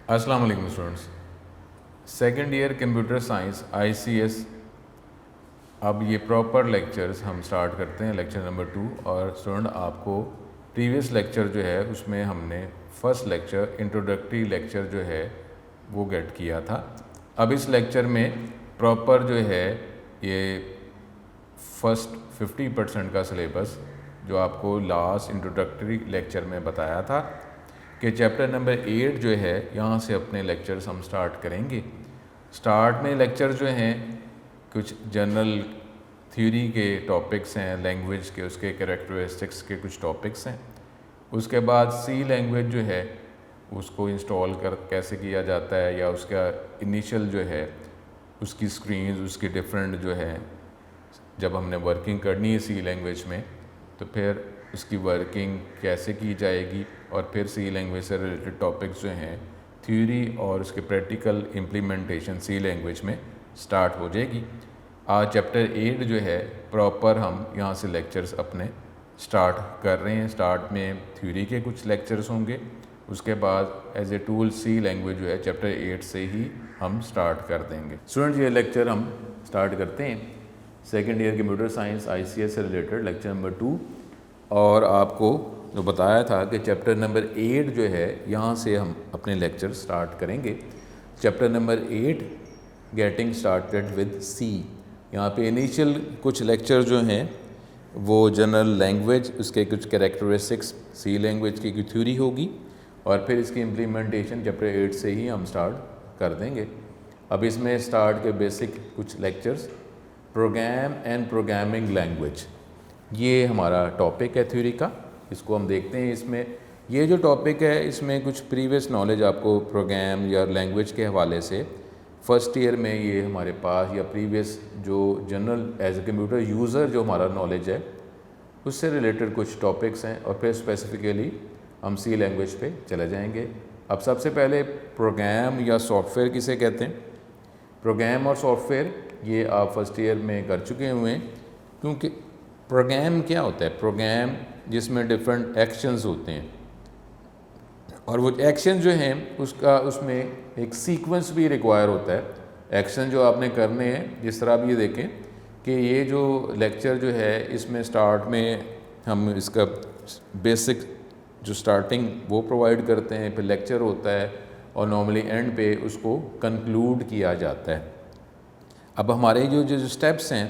अस्सलाम वालेकुम students. Second year computer science ICS। अब ये प्रॉपर लेक्चर्स हम स्टार्ट करते हैं, लेक्चर नंबर 2। और स्टूडेंट आपको प्रीवियस लेक्चर जो है उसमें हमने फर्स्ट लेक्चर इंट्रोडक्टरी लेक्चर जो है वो गेट किया था। अब इस लेक्चर में प्रॉपर जो है ये फर्स्ट 50% का सिलेबस जो आपको लास्ट इंट्रोडक्टरी लेक्चर में बताया था कि चैप्टर नंबर 8 जो है यहाँ से अपने लेक्चर्स हम स्टार्ट करेंगे। स्टार्ट में लेक्चर जो हैं कुछ जनरल थ्योरी के टॉपिक्स हैं, लैंग्वेज के उसके कैरेक्टरिस्टिक्स के कुछ टॉपिक्स हैं। उसके बाद सी लैंग्वेज जो है उसको इंस्टॉल कर कैसे किया जाता है, या उसका इनिशियल जो है उसकी स्क्रीन, उसकी डिफरेंट जो है जब हमने वर्किंग करनी है सी लैंग्वेज में तो फिर उसकी वर्किंग कैसे की जाएगी, और फिर सी लैंग्वेज से रिलेटेड टॉपिक्स जो हैं थ्योरी और उसके प्रैक्टिकल इम्प्लीमेंटेशन सी लैंग्वेज में स्टार्ट हो जाएगी। आज चैप्टर 8 जो है प्रॉपर हम यहाँ से लेक्चर्स अपने स्टार्ट कर रहे हैं। स्टार्ट में थ्योरी के कुछ लेक्चर्स होंगे, उसके बाद as a tool C language जो है चैप्टर 8 से ही हम स्टार्ट कर देंगे। स्टूडेंट्स ये लेक्चर हम स्टार्ट करते हैं second year computer science ICS से रिलेटेड लेक्चर नंबर 2। और आपको जो बताया था कि चैप्टर नंबर 8 जो है यहाँ से हम अपने लेक्चर स्टार्ट करेंगे। Chapter number 8 getting started with C. यहाँ पे इनिशियल कुछ लेक्चर जो हैं वो जनरल लैंग्वेज, उसके कुछ कैरेक्टरिस्टिक्स, सी लैंग्वेज की थ्योरी होगी, और फिर इसकी इम्प्लीमेंटेशन चैप्टर 8 से ही हम स्टार्ट कर देंगे। अब इसमें स्टार्ट के बेसिक कुछ lectures, program and programming language, ये हमारा टॉपिक है थ्योरी का। इसको हम देखते हैं। इसमें ये जो टॉपिक है इसमें कुछ प्रीवियस नॉलेज आपको प्रोग्राम या लैंग्वेज के हवाले से फर्स्ट ईयर में ये हमारे पास, या प्रीवियस जो general as a computer user जो हमारा नॉलेज है उससे रिलेटेड कुछ टॉपिक्स हैं, और फिर स्पेसिफिकली हम सी लैंग्वेज पे चले जाएंगे। अब सबसे पहले प्रोग्राम या सॉफ्टवेयर किसे कहते हैं। प्रोग्राम और सॉफ्टवेयर ये आप फर्स्ट ईयर में कर चुके हुए हैं, क्योंकि प्रोग्राम क्या होता है, प्रोग्राम जिसमें डिफरेंट एक्शंस होते हैं, और वो एक्शन जो हैं उसमें एक सीक्वेंस भी रिक्वायर होता है। एक्शन जो आपने करने हैं, जिस तरह आप ये देखें कि ये जो लेक्चर जो है इसमें स्टार्ट में हम इसका बेसिक जो स्टार्टिंग वो प्रोवाइड करते हैं, फिर लेक्चर होता है, और नॉर्मली एंड पे उसको कंक्लूड किया जाता है। अब हमारे जो स्टेप्स हैं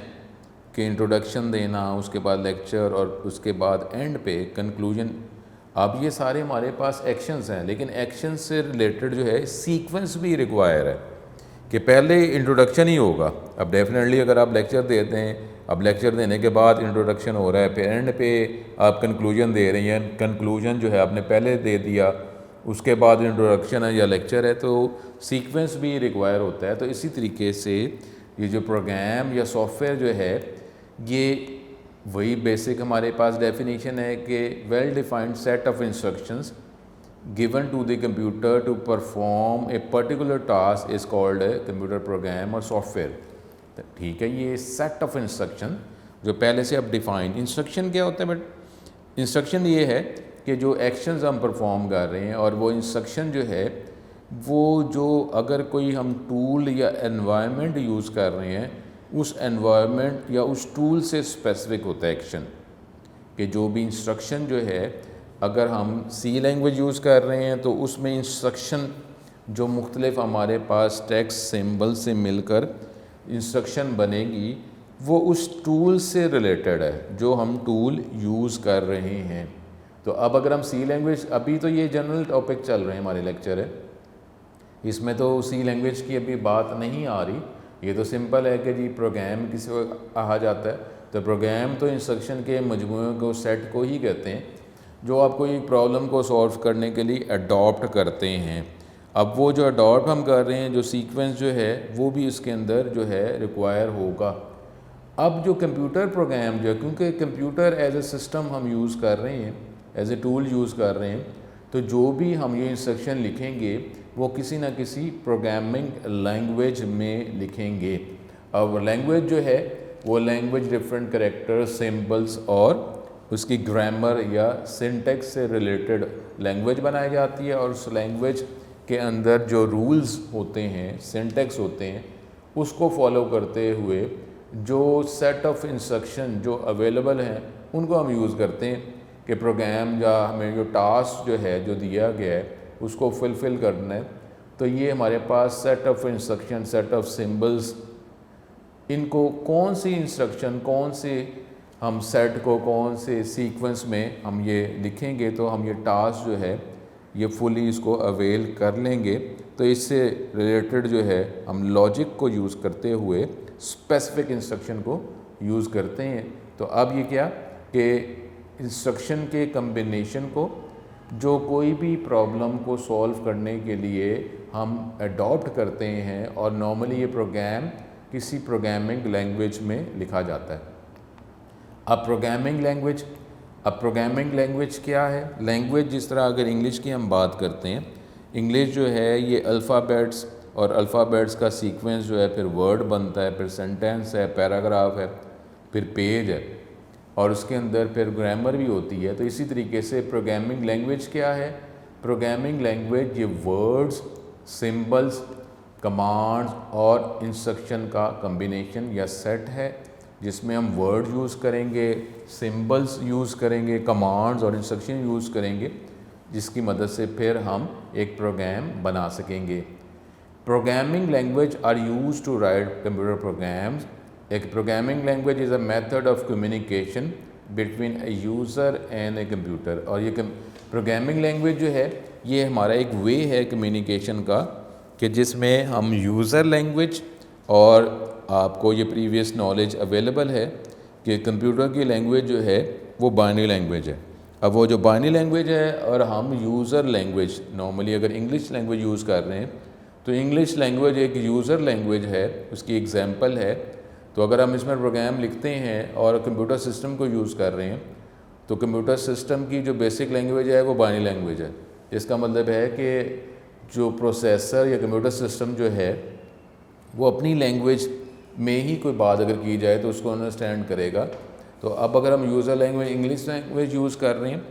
कि इंट्रोडक्शन देना, उसके बाद लेक्चर, और उसके बाद एंड पे कंक्लूजन, अब ये सारे हमारे पास एक्शंस हैं, लेकिन एक्शन से रिलेटेड जो है सीक्वेंस भी रिक्वायर है कि पहले इंट्रोडक्शन ही होगा। अब डेफिनेटली अगर आप लेक्चर देते हैं, अब लेक्चर देने के बाद इंट्रोडक्शन हो रहा है, फिर एंड पे आप कंक्लूजन दे रही हैं, कंक्लूजन जो है आपने पहले दे दिया, उसके बाद इंट्रोडक्शन है या लेक्चर है, तो सीक्वेंस भी रिक्वायर होता है। तो इसी तरीके से ये जो प्रोग्राम या सॉफ्टवेयर जो है ये वही बेसिक हमारे पास डेफिनेशन है कि well defined set of instructions given to the computer to perform a particular task is called a computer program और सॉफ्टवेयर। ठीक है, ये सेट ऑफ इंस्ट्रक्शन जो पहले से अब डिफाइंड। इंस्ट्रक्शन क्या होता है बट इंस्ट्रक्शन ये है कि जो एक्शंस हम परफॉर्म कर रहे हैं, और वो इंस्ट्रक्शन जो है वो जो अगर कोई हम टूल या एनवायरनमेंट यूज़ कर रहे हैं, उस एनवायरनमेंट या उस टूल से स्पेसिफिक होता है एक्शन। कि जो भी इंस्ट्रक्शन जो है, अगर हम सी लैंग्वेज यूज़ कर रहे हैं तो उसमें इंस्ट्रक्शन जो मुख्तलिफ हमारे पास टेक्स्ट सिंबल से मिलकर इंस्ट्रक्शन बनेगी, वो उस टूल से रिलेटेड है जो हम टूल यूज़ कर रहे हैं। तो अब अगर हम सी लैंग्वेज, अभी तो ये जनरल टॉपिक चल रहे हैं हमारे लेक्चर है, इसमें तो सी लैंग्वेज की अभी बात नहीं आ रही। ये तो सिंपल है कि जी प्रोग्राम किसी को कहा जाता है, तो प्रोग्राम तो इंस्ट्रक्शन के मजमूए को, सेट को ही कहते हैं, जो आप कोई प्रॉब्लम को सॉल्व करने के लिए अडॉप्ट करते हैं। अब वो जो अडॉप्ट हम कर रहे हैं, जो सीक्वेंस जो है वो भी इसके अंदर जो है रिक्वायर होगा। अब जो कंप्यूटर प्रोग्राम जो है, क्योंकि कंप्यूटर एज ए सिस्टम हम यूज़ कर रहे हैं, एज ए टूल यूज़ कर रहे हैं, तो जो भी हम ये इंस्ट्रक्शन लिखेंगे वो किसी न किसी प्रोग्रामिंग लैंग्वेज में लिखेंगे। अब लैंग्वेज जो है वो लैंग्वेज डिफरेंट कैरेक्टर, सिंबल्स और उसकी ग्रामर या सिंटेक्स से रिलेटेड लैंग्वेज बनाई जाती है, और उस लैंग्वेज के अंदर जो रूल्स होते हैं, सिंटैक्स होते हैं, उसको फॉलो करते हुए जो सेट ऑफ इंस्ट्रक्शन जो अवेलेबल हैं उनको हम यूज़ करते हैं कि प्रोग्राम या हमें जो टास्क जो है जो दिया गया है उसको फुलफ़िल करना है। तो ये हमारे पास set of instruction, set of symbols, इनको कौन सी इंस्ट्रक्शन, कौन से हम सेट को कौन से सीक्वेंस में हम ये लिखेंगे तो हम ये टास्क जो है ये फुली इसको अवेल कर लेंगे। तो इससे रिलेटेड जो है हम लॉजिक को यूज़ करते हुए स्पेसिफिक इंस्ट्रक्शन को यूज़ करते हैं। तो अब ये क्या कि इंस्ट्रक्शन के कम्बिनेशन को जो कोई भी प्रॉब्लम को सॉल्व करने के लिए हम अडॉप्ट करते हैं और नॉर्मली ये प्रोग्राम किसी प्रोग्रामिंग लैंग्वेज में लिखा जाता है। अब प्रोग्रामिंग लैंग्वेज क्या है? लैंग्वेज जिस तरह अगर इंग्लिश की हम बात करते हैं, इंग्लिश जो है ये अल्फ़ाबेट्स और अल्फ़ाबेट्स का सीक्वेंस जो है, फिर वर्ड बनता है, फिर सेंटेंस है, पैराग्राफ है, फिर पेज है और उसके अंदर फिर ग्रामर भी होती है। तो इसी तरीके से प्रोग्रामिंग लैंग्वेज क्या है? प्रोग्रामिंग लैंग्वेज ये वर्ड्स, सिंबल्स, कमांड्स और इंस्ट्रक्शन का कम्बिनेशन या सेट है जिसमें हम वर्ड यूज़ करेंगे, सिंबल्स यूज़ करेंगे, कमांड्स और इंस्ट्रक्शन यूज़ करेंगे, जिसकी मदद से फिर हम एक प्रोग्राम बना सकेंगे। Programming language are used to write computer programs. एक programming language is a method of communication between a user and a computer. और ये प्रोग्रामिंग लैंग्वेज जो है ये हमारा एक वे है कम्युनिकेशन का कि जिसमें हम यूज़र लैंग्वेज और आपको ये प्रीवियस नॉलेज अवेलेबल है कि कंप्यूटर की लैंग्वेज जो है वो बाइनरी लैंग्वेज है। अब वो जो बाइनरी लैंग्वेज है और हम यूज़र लैंग्वेज, नॉर्मली अगर इंग्लिश लैंग्वेज यूज़ कर रहे हैं तो इंग्लिश लैंग्वेज एक यूज़र लैंग्वेज है, उसकी एग्जांपल है। तो अगर हम इसमें प्रोग्राम लिखते हैं और कंप्यूटर सिस्टम को यूज़ कर रहे हैं तो कंप्यूटर सिस्टम की जो बेसिक लैंग्वेज है वो बाइनरी लैंग्वेज है। इसका मतलब है कि जो प्रोसेसर या कंप्यूटर सिस्टम जो है वो अपनी लैंग्वेज में ही कोई बात अगर की जाए तो उसको अंडरस्टैंड करेगा। तो अब अगर हम user language English language use कर रहे हैं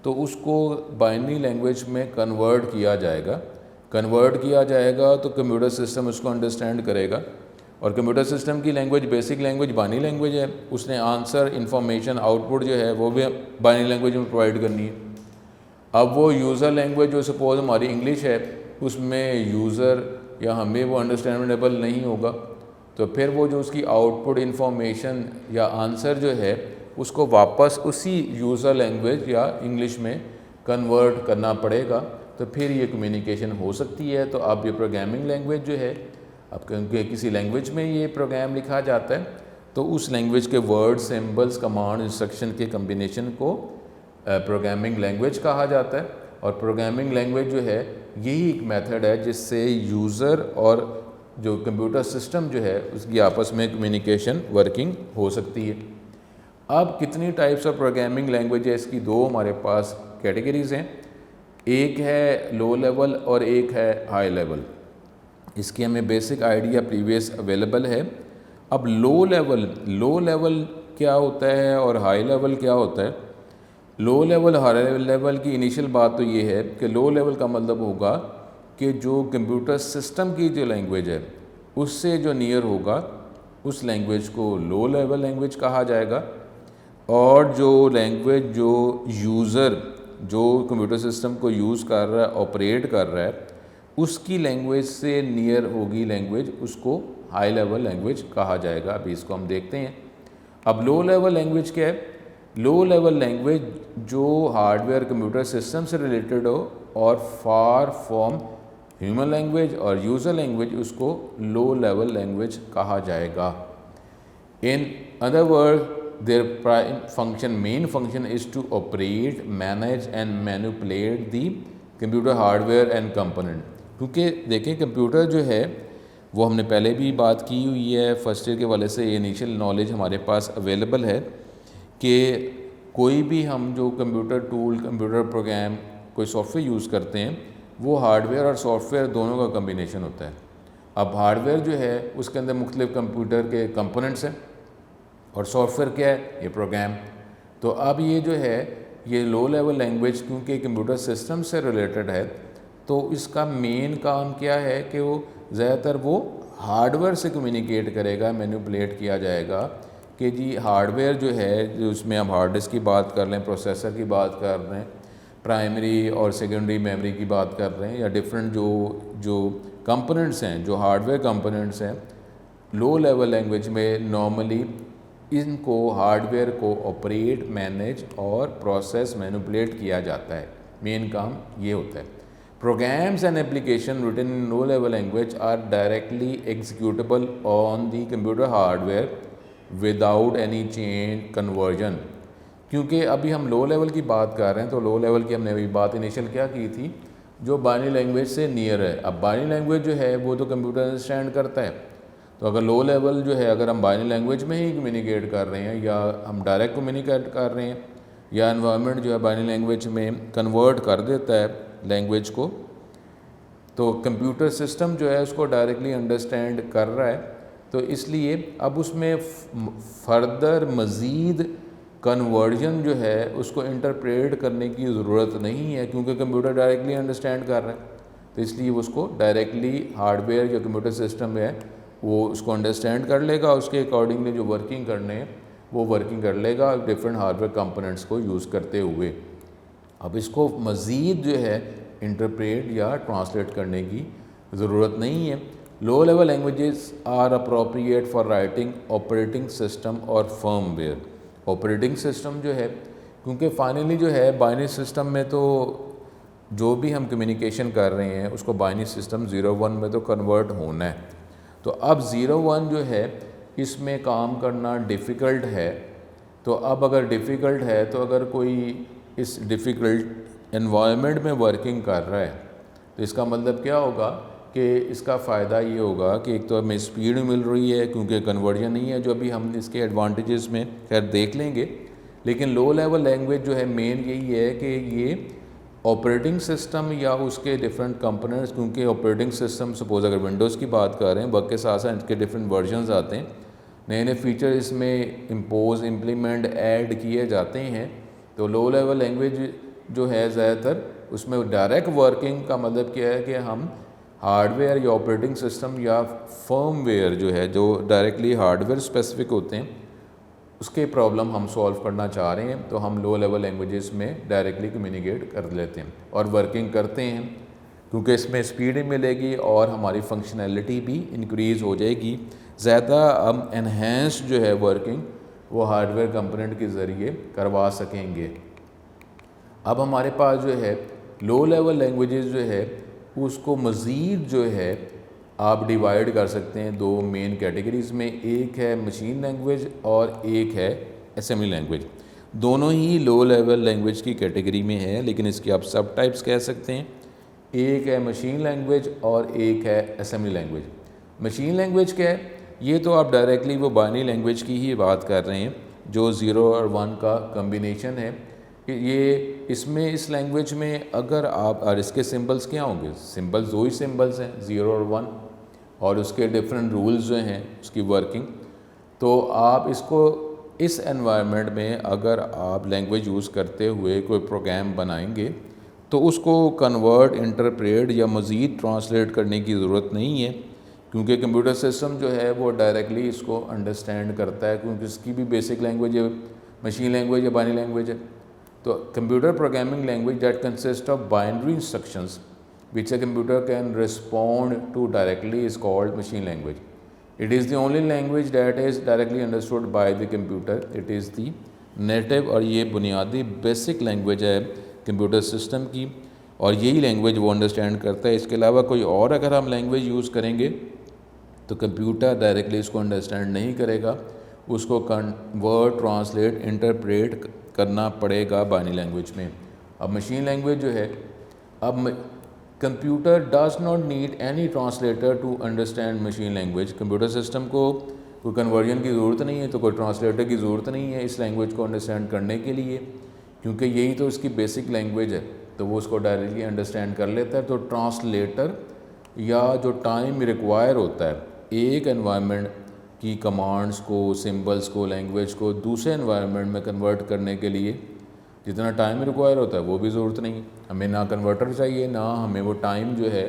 तो उसको बाइनरी लैंग्वेज में कन्वर्ट किया जाएगा तो कंप्यूटर सिस्टम उसको अंडरस्टैंड करेगा। और कंप्यूटर सिस्टम की language, basic language binary language है, उसने आंसर, इन्फॉर्मेशन, आउटपुट जो है वो भी बाइनरी लैंग्वेज में प्रोवाइड करनी है। अब वो यूज़र लैंग्वेज जो सपोज हमारी इंग्लिश है उसमें यूज़र या हमें वो अंडरस्टैंडेबल नहीं होगा, तो फिर वो जो उसकी आउटपुट इन्फॉर्मेशन या आंसर जो है उसको वापस उसी यूज़र लैंग्वेज या इंग्लिश में कन्वर्ट करना पड़ेगा, तो फिर ये कम्युनिकेशन हो सकती है। तो अब ये प्रोग्रामिंग लैंग्वेज जो है, अब क्योंकि किसी लैंग्वेज में ये प्रोग्राम लिखा जाता है तो उस लैंग्वेज के वर्ड, सिंबल्स, कमांड, इंस्ट्रक्शन के कम्बिनेशन को प्रोग्रामिंग लैंग्वेज कहा जाता है। और प्रोग्रामिंग लैंग्वेज जो है यही एक मेथड है जिससे यूज़र और जो कंप्यूटर सिस्टम जो है उसकी आपस में कम्युनिकेशन वर्किंग हो सकती है। अब कितनी टाइप्स ऑफ प्रोग्रामिंग लैंग्वेज है? इसकी दो हमारे पास कैटेगरीज़ हैं, एक है लो लेवल और एक है हाई लेवल। इसकी हमें बेसिक आइडिया प्रीवियस अवेलेबल है। अब लो लेवल क्या होता है और हाई लेवल क्या होता है? लो लेवल, हाई लेवल की इनिशियल बात तो ये है कि लो लेवल का मतलब होगा कि जो कंप्यूटर सिस्टम की जो लैंग्वेज है उससे जो नियर होगा उस लैंग्वेज को लो लेवल लैंग्वेज कहा जाएगा। और जो लैंग्वेज जो यूज़र जो कंप्यूटर सिस्टम को यूज़ कर रहा है, ऑपरेट कर रहा है, उसकी लैंग्वेज से नियर होगी लैंग्वेज, उसको हाई लेवल लैंग्वेज कहा जाएगा। अभी इसको हम देखते हैं। अब लो लेवल लैंग्वेज क्या है? लो लेवल लैंग्वेज जो हार्डवेयर कंप्यूटर सिस्टम से रिलेटेड हो और फार फ्रॉम ह्यूमन लैंग्वेज और यूज़र लैंग्वेज, उसको लो लेवल लैंग्वेज कहा जाएगा। In other word their main function is to operate, manage and manipulate the computer hardware and component. क्योंकि देखें कंप्यूटर जो है वो हमने पहले भी बात की हुई है, फर्स्ट ईयर के वाले से इनिशियल नॉलेज हमारे पास अवेलेबल है कि कोई भी हम जो कंप्यूटर टूल, कंप्यूटर प्रोग्राम, कोई सॉफ्टवेयर यूज़ करते हैं वो हार्डवेयर और सॉफ्टवेयर दोनों का कम्बिनेशन होता है। अब हार्डवेयर जो है उसके अंदर मुख्तलिफ कंप्यूटर के कंपोनेंट्स हैं और सॉफ्टवेयर क्या है? ये प्रोग्राम। तो अब ये जो है ये लो लेवल लैंग्वेज क्योंकि कंप्यूटर सिस्टम से रिलेटेड है तो इसका मेन काम क्या है कि वो ज़्यादातर वो हार्डवेयर से कम्युनिकेट करेगा, मैनिपुलेट किया जाएगा कि जी हार्डवेयर जो है, जो उसमें हम हार्ड डिस्क की बात कर लें, प्रोसेसर की बात कर रहे हैं, प्राइमरी और सेकेंडरी मेमोरी की बात कर रहे हैं, या डिफरेंट जो कंपोनेंट्स हैं, जो हार्डवेयर कंपोनेंट्स हैं, लो लेवल लैंग्वेज में नॉर्मली इनको हार्डवेयर को ऑपरेट, मैनेज और प्रोसेस, मैनिपुलेट किया जाता है। मेन काम ये होता है। Programs and application written in low level language are directly executable on the computer hardware without any change conversion. क्योंकि अभी हम लो लेवल की बात कर रहे हैं, तो लो लेवल की हमने अभी बात इनिशियल क्या की थी, जो बाइनरी लैंग्वेज से नियर है। अब बाइनरी लैंग्वेज जो है वो तो कंप्यूटर अंडरस्टैंड करता है, तो अगर लो लेवल जो है, अगर हम बाइनरी लैंग्वेज में ही कम्युनिकेट कर रहे हैं, या हम डायरेक्ट कम्युनिकेट कर रहे हैं, या एनवायरनमेंट जो है बाइनरी लैंग्वेज में कन्वर्ट कर देता है लैंग्वेज को, तो कंप्यूटर सिस्टम जो है उसको डायरेक्टली अंडरस्टैंड कर रहा है। तो इसलिए अब उसमें फर्दर मज़ीद कन्वर्जन जो है उसको इंटरप्रेट करने की ज़रूरत नहीं है, क्योंकि कंप्यूटर डायरेक्टली अंडरस्टैंड कर रहा है। तो इसलिए उसको डायरेक्टली हार्डवेयर जो कंप्यूटर सिस्टम है वो उसको अंडरस्टैंड कर लेगा, उसके अकॉर्डिंगली जो वर्किंग करने हैं वो वर्किंग कर लेगा डिफरेंट हार्डवेयर कंपोनेंट्स को यूज़ करते हुए। अब इसको मज़ीद जो है इंटरप्रेट या ट्रांसलेट करने की ज़रूरत नहीं है। Low level languages are appropriate for writing operating system और फर्मवेयर। ऑपरेटिंग सिस्टम जो है, क्योंकि फाइनली जो है बाइनरी सिस्टम में तो जो भी हम कम्युनिकेशन कर रहे हैं उसको बाइनरी सिस्टम 0-1 में तो कन्वर्ट होना है। तो अब 0-1 जो है इसमें काम करना डिफ़िकल्ट है। तो अब अगर डिफ़िकल्ट है, तो अगर कोई इस डिफ़िकल्ट एनवायरनमेंट में वर्किंग कर रहा है, तो इसका मतलब क्या होगा कि इसका फ़ायदा ये होगा कि एक तो हमें स्पीड मिल रही है, क्योंकि कन्वर्जन नहीं है, जो अभी हम इसके एडवांटेजेस में खैर देख लेंगे। लेकिन लो लेवल लैंग्वेज जो है मेन यही है कि ये ऑपरेटिंग सिस्टम या उसके डिफरेंट कंपोनेंट्स, क्योंकि ऑपरेटिंग सिस्टम सपोज अगर विंडोज़ की बात कर रहे हैं, वर्क के साथ साथ इसके डिफरेंट वर्जन्स आते हैं, नए नए फीचर इसमें इम्पोज, इम्प्लीमेंट, ऐड किए जाते हैं। तो लो लेवल लैंग्वेज जो है ज़्यादातर उसमें डायरेक्ट वर्किंग का मतलब क्या है कि हम हार्डवेयर या ऑपरेटिंग सिस्टम या फर्मवेयर जो है, जो डायरेक्टली हार्डवेयर स्पेसिफिक होते हैं, उसके प्रॉब्लम हम सॉल्व करना चाह रहे हैं, तो हम लो लेवल लैंग्वेजेस में डायरेक्टली कम्युनिकेट कर लेते हैं और वर्किंग करते हैं, क्योंकि इसमें स्पीड मिलेगी और हमारी फंक्शनैलिटी भी इंक्रीज़ हो जाएगी। ज़्यादा हम एनहेंस जो है वर्किंग वो हार्डवेयर कंपोनेंट के ज़रिए करवा सकेंगे। अब हमारे पास जो है लो लेवल लैंग्वेजेस जो है उसको मज़ीद जो है आप डिवाइड कर सकते हैं दो मेन कैटेगरीज़ में। एक है मशीन लैंग्वेज और एक है असेंबली लैंग्वेज। दोनों ही लो लेवल लैंग्वेज की कैटेगरी में है, लेकिन इसके आप सब टाइप्स कह सकते हैं। एक है मशीन लैंग्वेज और एक है असेंबली लैंग्वेज। मशीन लैंग्वेज क्या है, ये तो आप डायरेक्टली वो बाइनरी लैंग्वेज की ही बात कर रहे हैं, जो 0 और 1 का कम्बिनेशन है। ये इसमें इस लैंग्वेज में अगर आप, और इसके सिंबल्स क्या होंगे, सिंबल्स दो ही सिंबल्स हैं 0 और 1, और उसके डिफरेंट रूल्स जो हैं उसकी वर्किंग। तो आप इसको इस एनवायरनमेंट में अगर आप लैंग्वेज यूज़ करते हुए कोई प्रोग्राम बनाएंगे, तो उसको कन्वर्ट, इंटरप्रेट या मज़ीद ट्रांसलेट करने की ज़रूरत नहीं है, क्योंकि कंप्यूटर सिस्टम जो है वो डायरेक्टली इसको अंडरस्टैंड करता है, क्योंकि इसकी भी बेसिक लैंग्वेज है, मशीन लैंग्वेज या बाइनरी लैंग्वेज है। तो computer programming language that consist of binary instructions which a computer can respond to directly is called machine language. It is the only language that is directly understood by the computer. It is the native, और ये बुनियादी basic language है computer system की, और यही language वो understand करता है। इसके अलावा कोई और अगर हम लैंग्वेज यूज़ करेंगे तो कंप्यूटर डायरेक्टली इसको अंडरस्टैंड नहीं करेगा, उसको कन्वर्ट, ट्रांसलेट, इंटरप्रेट करना पड़ेगा बाइनरी लैंग्वेज में। अब मशीन लैंग्वेज जो है, अब computer does not need any translator to understand machine language. Computer system को कोई कन्वर्जन की ज़रूरत नहीं है, तो कोई ट्रांसलेटर की ज़रूरत नहीं है इस लैंग्वेज को अंडरस्टैंड करने के लिए, क्योंकि यही तो इसकी बेसिक लैंग्वेज है, तो वो उसको डायरेक्टली अंडरस्टैंड कर लेता है। तो ट्रांसलेटर या जो टाइम रिक्वायर होता है एक एनवायरनमेंट की कमांड्स को, सिंबल्स को, लैंग्वेज को दूसरे एनवायरनमेंट में कन्वर्ट करने के लिए, जितना टाइम रिक्वायर होता है वो भी ज़रूरत नहीं है। हमें ना कन्वर्टर चाहिए, ना हमें वो टाइम जो है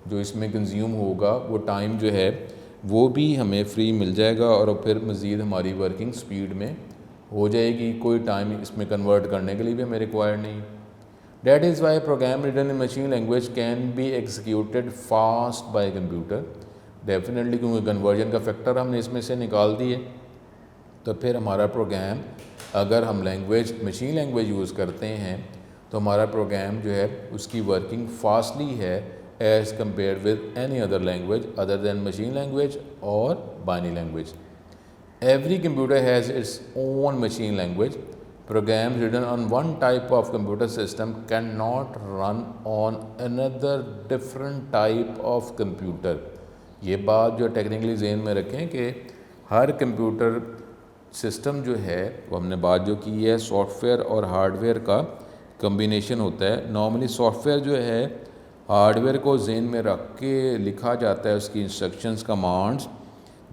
जो इसमें कंज्यूम होगा वो टाइम जो है वो भी हमें फ्री मिल जाएगा और फिर मज़ीद हमारी वर्किंग स्पीड में हो जाएगी। कोई टाइम इसमें कन्वर्ट करने के लिए भी हमें रिक्वायर नहीं। That is why program written in machine language can be executed fast by computer. Definitely क्योंकि कन्वर्जन का फैक्टर हमने इसमें से निकाल दिए, तो फिर हमारा प्रोग्राम अगर हम लैंग्वेज मशीन लैंग्वेज यूज़ करते हैं तो हमारा प्रोग्राम जो है उसकी वर्किंग फास्टली है as compare with any other language other than machine language और binary language. Every computer has its own machine language. Programs written on one type of computer system cannot run on another different type of computer. ये बात जो technically ज़हन में रखें कि हर computer system जो है वो हमने बात जो की है सॉफ्टवेयर और हार्डवेयर का कम्बिनेशन होता है। नॉर्मली सॉफ्टवेयर जो है हार्डवेयर को ज़हन में रख के लिखा जाता है, उसकी इंस्ट्रक्शंस कमांड्स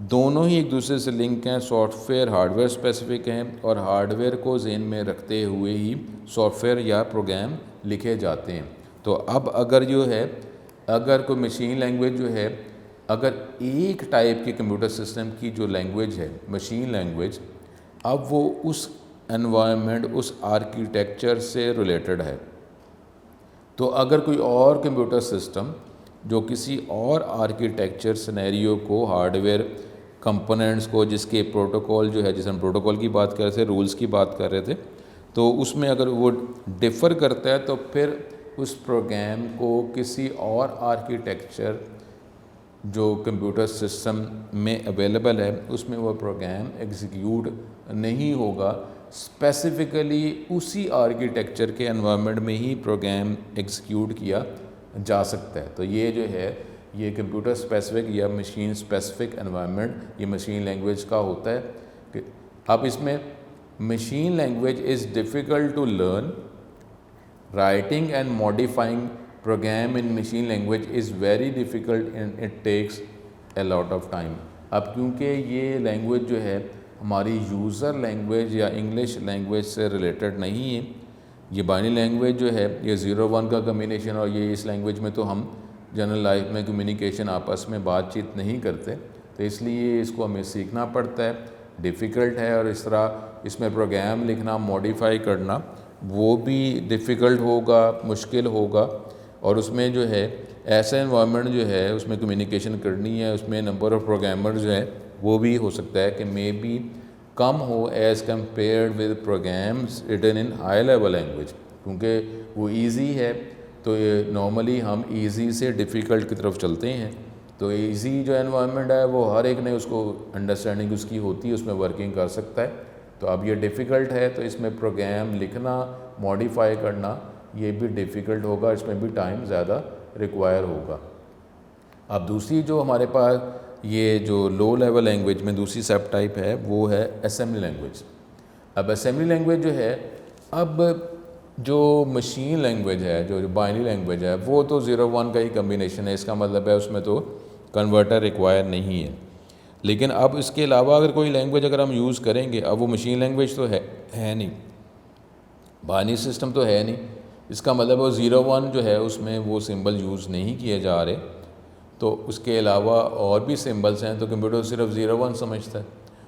दोनों ही एक दूसरे से लिंक हैं। सॉफ्टवेयर हार्डवेयर स्पेसिफिक हैं और हार्डवेयर को ज़हन में रखते हुए ही सॉफ्टवेयर या प्रोग्राम लिखे जाते हैं। तो अब अगर जो है अगर कोई मशीन लैंग्वेज जो है अगर एक टाइप के कंप्यूटर सिस्टम की जो लैंग्वेज है मशीन लैंग्वेज, अब वो उस एनवायरनमेंट उस आर्किटेक्चर से रिलेटेड है, तो अगर कोई और कंप्यूटर सिस्टम जो किसी और आर्किटेक्चर सिनेरियो को हार्डवेयर कंपोनेंट्स को जिसके प्रोटोकॉल जो है जिस हम प्रोटोकॉल की बात कर रहे थे रूल्स की बात कर रहे थे, तो उसमें अगर वो डिफ़र करता है तो फिर उस प्रोग्राम को किसी और आर्किटेक्चर जो कंप्यूटर सिस्टम में अवेलेबल है उसमें वो प्रोग्राम एग्जीक्यूट नहीं होगा। स्पेसिफ़िकली उसी आर्किटेक्चर के एनवायरनमेंट में ही प्रोग्राम एग्जीक्यूट किया जा सकता है। तो ये जो है ये कंप्यूटर स्पेसिफिक या मशीन स्पेसिफिक एनवायरनमेंट ये मशीन लैंग्वेज का होता है। कि अब इसमें machine language is difficult to learn, writing and modifying program in machine language is very difficult and it takes a lot of time. अब क्योंकि ये लैंग्वेज जो है हमारी यूज़र लैंग्वेज या इंग्लिश लैंग्वेज से रिलेटेड नहीं है, ये बाइनरी लैंग्वेज जो है ये 0-1 का कम्बिनेशन, और ये इस लैंग्वेज में तो हम जनरल लाइफ में कम्युनिकेशन आपस में बातचीत नहीं करते, तो इसलिए इसको हमें सीखना पड़ता है, डिफ़िकल्ट है। और इस तरह इसमें प्रोग्राम लिखना मॉडिफाई करना वो भी डिफ़िकल्ट होगा, मुश्किल होगा, और उसमें जो है ऐसा एनवायरनमेंट जो है उसमें कम्युनिकेशन करनी है, उसमें नंबर ऑफ़ प्रोग्रामर जो है वो भी हो सकता है कि मे बी कम हो as compared with programs written in high level language, क्योंकि वो इजी है। तो ये नॉर्मली हम इजी से डिफ़िकल्ट की तरफ चलते हैं। तो इजी जो एनवायरनमेंट है वो हर एक ने उसको अंडरस्टैंडिंग उसकी होती है, उसमें वर्किंग कर सकता है। तो अब ये डिफ़िकल्ट है तो इसमें प्रोग्राम लिखना मॉडिफाई करना ये भी डिफ़िकल्ट होगा, इसमें भी टाइम ज़्यादा रिक्वायर होगा। अब दूसरी जो हमारे पास ये जो लो लेवल लैंग्वेज में दूसरी सब टाइप है वो है असेंबली लैंग्वेज। अब असेंबली लैंग्वेज जो है, अब जो मशीन लैंग्वेज है जो बाइनरी लैंग्वेज है वो तो 0-1 का ही कम्बिनेशन है, इसका मतलब है उसमें तो कन्वर्टर रिक्वायर नहीं है। लेकिन अब इसके अलावा अगर कोई लैंग्वेज अगर हम यूज़ करेंगे, अब वो मशीन लैंग्वेज तो है नहीं, बाइनरी सिस्टम तो है नहीं, इसका मतलब वो 0-1 जो है उसमें वो सिंबल यूज़ नहीं किए जा रहे, तो उसके अलावा और भी सिंबल्स हैं, तो कंप्यूटर सिर्फ 0-1 समझता है।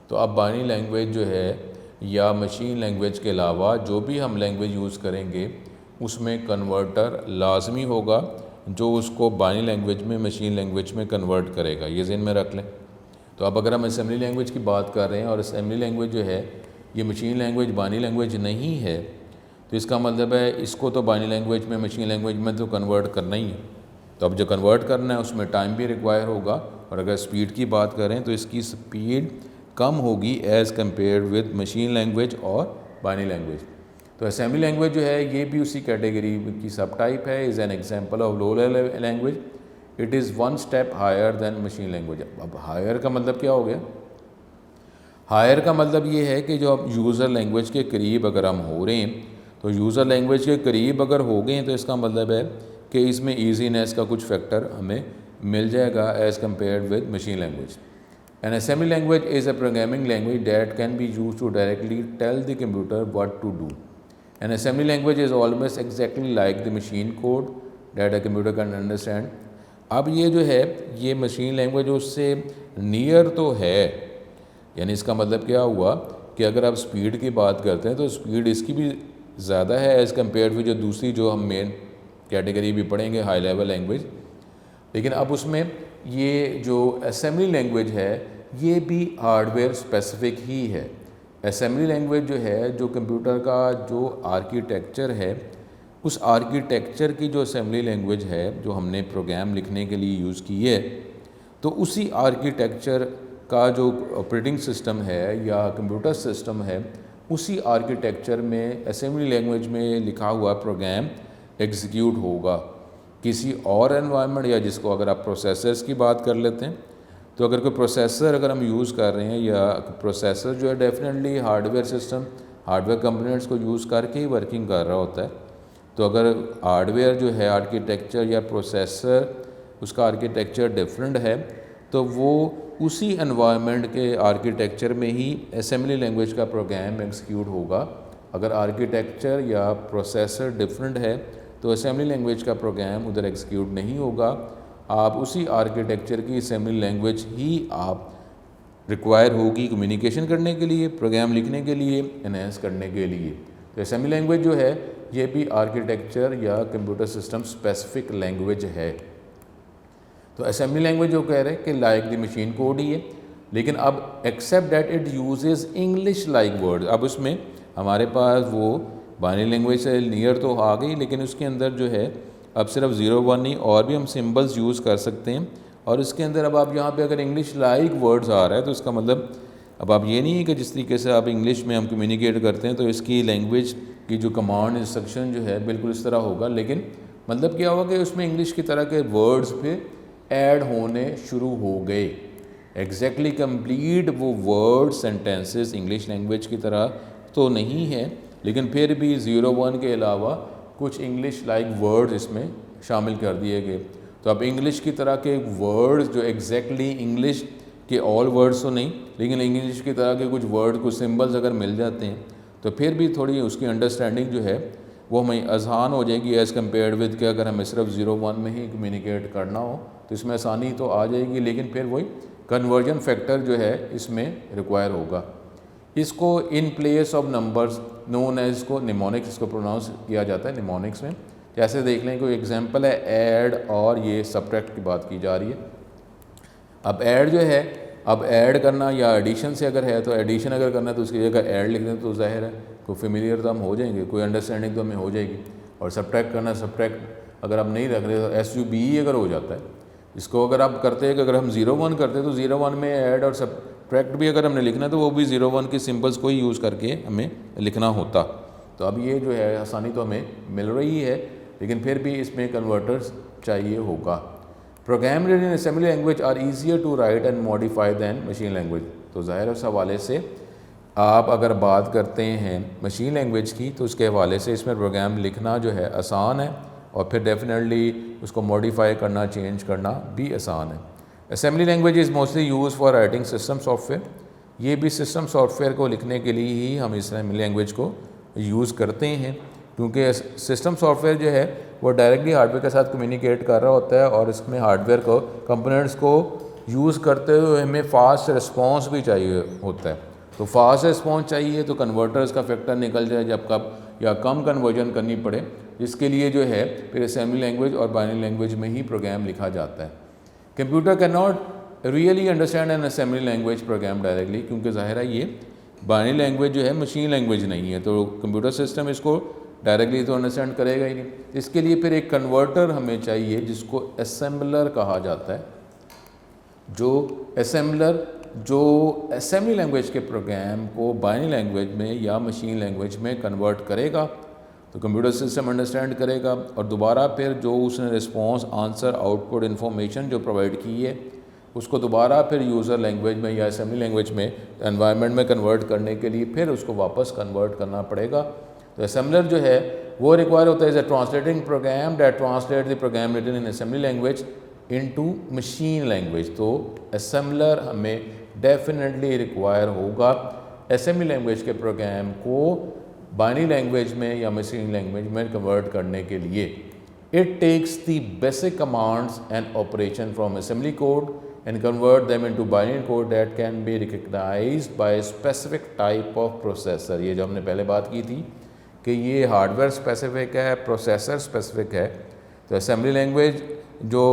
तो अब बाइनरी लैंग्वेज जो है या मशीन लैंग्वेज के अलावा जो भी हम लैंग्वेज यूज़ करेंगे उसमें कन्वर्टर लाजमी होगा जो उसको बाइनरी लैंग्वेज में मशीन लैंग्वेज में कन्वर्ट करेगा, ये ज़हन में रख लें। तो अब अगर हम असेंबली लैंग्वेज की बात कर रहे हैं और असेंबली लैंग्वेज जो है ये मशीन लैंग्वेज बाइनरी लैंग्वेज नहीं है, तो इसका मतलब है इसको तो बाइनरी लैंग्वेज में मशीन लैंग्वेज में तो कन्वर्ट करना ही है। तो अब जो कन्वर्ट करना है उसमें टाइम भी रिक्वायर होगा, और अगर स्पीड की बात करें तो इसकी स्पीड कम होगी as compare with machine language और बाइनरी लैंग्वेज। तो असेंबली लैंग्वेज जो है ये भी उसी कैटेगरी की सब टाइप है, is an example of low level language, it is 1 step higher than machine language. अब हायर का मतलब क्या हो गया? हायर का मतलब ये है कि जो अब यूज़र लैंग्वेज के करीब अगर हम हो रहे हैं, तो यूज़र लैंग्वेज के करीब अगर हो गए हैं तो इसका मतलब है कि इसमें ईजीनेस का कुछ फैक्टर हमें मिल जाएगा as compared with machine language. An assembly language is a programming language that can be used to directly tell the computer what to do. N assembly language is almost exactly like the machine code that a computer can understand. अब ये जो है ये machine language उससे near तो है, यानी इसका मतलब क्या हुआ कि अगर आप स्पीड की बात करते हैं तो स्पीड इसकी भी ज़्यादा है एज़ कम्पेयर टू जो दूसरी जो हम मेन कैटेगरी भी पढ़ेंगे हाई लेवल लैंग्वेज। लेकिन अब उसमें ये जो असेंबली लैंग्वेज है ये भी हार्डवेयर स्पेसिफिक ही है। असेंबली लैंग्वेज जो है जो कंप्यूटर का जो आर्किटेक्चर है उस आर्किटेक्चर की जो असेंबली लैंग्वेज है जो हमने प्रोग्राम लिखने के लिए यूज़ की है, तो उसी आर्किटेक्चर का जो ऑपरेटिंग सिस्टम है या कंप्यूटर सिस्टम है उसी आर्किटेक्चर में असेंबली लैंग्वेज में लिखा हुआ प्रोग्राम एग्जीक्यूट होगा। किसी और एनवायरनमेंट या जिसको अगर आप प्रोसेसर्स की बात कर लेते हैं तो अगर कोई प्रोसेसर अगर हम यूज़ कर रहे हैं या प्रोसेसर जो है definitely hardware system hardware components को यूज़ करके ही वर्किंग कर रहा होता है। तो अगर हार्डवेयर जो है आर्किटेक्चर या प्रोसेसर उसका आर्किटेक्चर डिफरेंट है तो वो उसी एनवायरनमेंट के आर्किटेक्चर में ही असेंबली लैंग्वेज का प्रोग्राम एग्जीक्यूट होगा। अगर आर्किटेक्चर या प्रोसेसर डिफरेंट है तो असेंबली लैंग्वेज का प्रोग्राम उधर एग्जीक्यूट नहीं होगा। आप उसी आर्किटेक्चर की असेंबली लैंग्वेज ही आप रिक्वायर होगी कम्युनिकेशन करने के लिए, प्रोग्राम लिखने के लिए, एनहेंस करने के लिए। तो असेंबली लैंग्वेज जो है ये भी आर्किटेक्चर या कंप्यूटर सिस्टम स्पेसिफिक लैंग्वेज है। तो असेंबली लैंग्वेज जो कह रहे हैं कि लाइक द मशीन कोड ही है, लेकिन अब except that it uses English like word. अब उसमें हमारे पास वो बाइनरी लैंग्वेज से नियर तो आ गई, लेकिन उसके अंदर जो है अब सिर्फ 0 1 नहीं और भी हम सिंबल्स यूज़ कर सकते हैं। और इसके अंदर अब आप यहाँ पे अगर इंग्लिश लाइक वर्ड्स आ रहा है तो इसका मतलब अब आप ये नहीं है कि जिस तरीके से आप इंग्लिश में हम कम्युनिकेट करते हैं तो इसकी लैंग्वेज की जो कमांड इंस्ट्रक्शन जो है बिल्कुल इस तरह होगा, लेकिन मतलब क्या होगा कि उसमें इंग्लिश की तरह के वर्ड्स फिर ऐड होने शुरू हो गए। एग्जैक्टली कंप्लीट वो वर्ड सेंटेंसेस इंग्लिश लैंग्वेज की तरह तो नहीं है, लेकिन फिर भी 0 1 के अलावा कुछ इंग्लिश लाइक वर्ड्स इसमें शामिल कर दिए गए। तो अब इंग्लिश की तरह के वर्ड्स जो एग्जैक्टली इंग्लिश के ऑल वर्ड्स तो नहीं, लेकिन इंग्लिश की तरह के कुछ वर्ड कुछ सिंबल्स अगर मिल जाते हैं तो फिर भी थोड़ी उसकी अंडरस्टैंडिंग जो है वो हमें आसान हो जाएगी एज़ कम्पेयर विद कि अगर हमें सिर्फ 0 1 में ही कम्युनिकेट करना हो तो इसमें आसानी तो आ जाएगी, लेकिन फिर वही कन्वर्जन फैक्टर जो है इसमें रिक्वायर होगा। इसको in place of numbers known as को निमोनिक्स इसको प्रोनाउंस किया जाता है निमोनिक्स में। जैसे देख लें कोई एग्जांपल है ऐड और ये सब्ट्रैक्ट की बात की जा रही है। अब ऐड जो है अब ऐड करना या एडिशन से अगर है तो एडिशन अगर करना है तो उसकी जगह ऐड लिख दें तो जाहिर है कोई फेमिलियर तो हम हो जाएंगे, कोई अंडरस्टैंडिंग तो हमें हो जाएगी। और सब्ट्रैक्ट करना सब्ट्रैक्ट अगर आप नहीं रख रहे तो SUBE अगर हो जाता है। इसको अगर आप करते हैं कि अगर हम 0 1 करते हैं तो 0 1 में ऐड और सब्ट्रैक्ट भी अगर हमने लिखना है तो वो भी 0 1 के सिंबल्स को ही यूज़ करके हमें लिखना होता। तो अब ये जो है आसानी तो हमें मिल रही है, लेकिन फिर भी इसमें कन्वर्टर्स चाहिए होगा। Program in assembly language are easier to write and modify than machine language. तो ज़ाहिर है उस हवाले से आप अगर बात करते हैं मशीन लैंग्वेज की तो उसके हवाले से इसमें प्रोग्राम लिखना जो है आसान है और फिर डेफिनेटली उसको मॉडिफाई करना चेंज करना भी आसान है। Assembly language is mostly use for writing system software. ये भी सिस्टम सॉफ्टवेयर को लिखने के लिए ही हम इस लैंग्वेज को यूज़ करते हैं, क्योंकि सिस्टम सॉफ्टवेयर जो है वो डायरेक्टली हार्डवेयर के साथ कम्युनिकेट कर रहा होता है और इसमें हार्डवेयर को कंपोनेंट्स को यूज़ करते हुए हमें फास्ट रिस्पॉन्स भी चाहिए होता है। तो फास्ट रिस्पॉन्स चाहिए तो कन्वर्टर्स का फैक्टर निकल जाए जब कब या कम कन्वर्जन करनी पड़े, जिसके लिए जो है फिर असेंबली लैंग्वेज और बाइनरी लैंग्वेज में ही प्रोग्राम लिखा जाता है। Computer can not really understand N assembly language program directly, क्योंकि ज़ाहिर है ये बाइनरी लैंग्वेज जो है मशीन लैंग्वेज नहीं है, तो कंप्यूटर सिस्टम इसको डायरेक्टली तो अंडरस्टैंड करेगा ही नहीं। इसके लिए फिर एक कन्वर्टर हमें चाहिए जिसको असेंबलर कहा जाता है, जो असेंबली लैंग्वेज के प्रोग्राम को बाइनरी लैंग्वेज में या मशीन लैंग्वेज में कन्वर्ट करेगा। तो कंप्यूटर सिस्टम अंडरस्टैंड करेगा और दोबारा फिर जो उसने रिस्पॉन्स आंसर आउटपुट इन्फॉर्मेशन जो प्रोवाइड की है उसको दोबारा फिर यूज़र लैंग्वेज में या असेंबली लैंग्वेज में एनवायरनमेंट में कन्वर्ट करने के लिए फिर उसको वापस कन्वर्ट करना पड़ेगा। तो असेंबलर जो है वो रिक्वायर होता है as a translating program that translate the program written in assembly language into machine language. तो असेंबलर हमें डेफिनेटली रिक्वायर होगा असेंबली लैंग्वेज के प्रोग्राम को बाइनरी लैंग्वेज में या मशीन लैंग्वेज में कन्वर्ट करने के लिए it takes the basic commands and operation from assembly code and convert them into binary code that can be recognized by a specific type of processor। ये जो हमने पहले बात की थी कि ये हार्डवेयर स्पेसिफिक है, प्रोसेसर स्पेसिफिक है। तो असेंबली लैंग्वेज जो